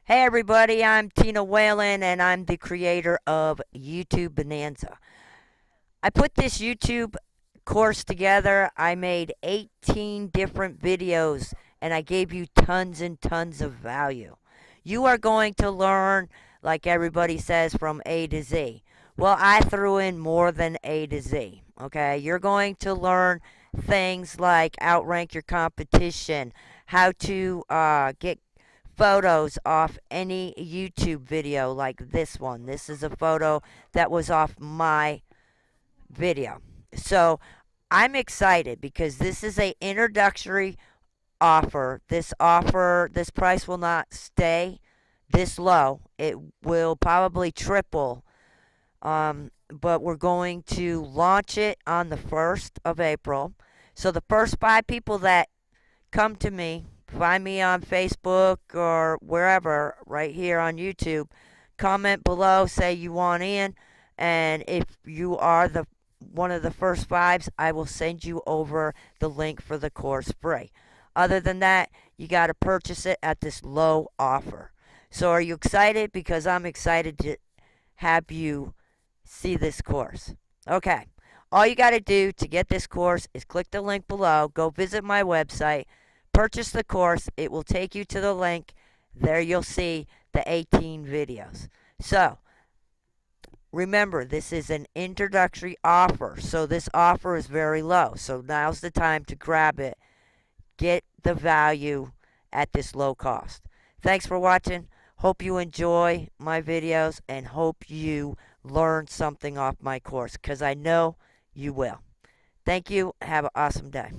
Hey everybody, I'm Tina Whalen and I'm the creator of YouTube Bonanza. I put this YouTube course together. I made 18 different videos and I gave you tons and tons of value. You are going to learn, like everybody says, from A to Z. Well, I threw in more than A to Z. Okay, you're going to learn things like outrank your competition, how to get photos off any YouTube video like this one. This is a photo that was off my video. So I'm excited because this is a introductory offer. This price will not stay this low. It will probably triple. But we're going to launch it on the 1st of April. So the first 5 people that come to me, find me on Facebook or wherever, right here on YouTube, comment below, say you want in, and if you are the one of the first fives, I will send you over the link for the course free. Other than that, you got to purchase it at this low offer. So are you excited? Because I'm excited to have you see this course. Okay. All you got to do to get this course is click the link below, go visit my website, purchase the course. It will take you to the link. There you'll see the 18 videos. So, remember, this is an introductory offer. So, this offer is very low. So, now's the time to grab it. Get the value at this low cost. Thanks for watching. Hope you enjoy my videos and hope you learn something off my course because I know you will. Thank you. Have an awesome day.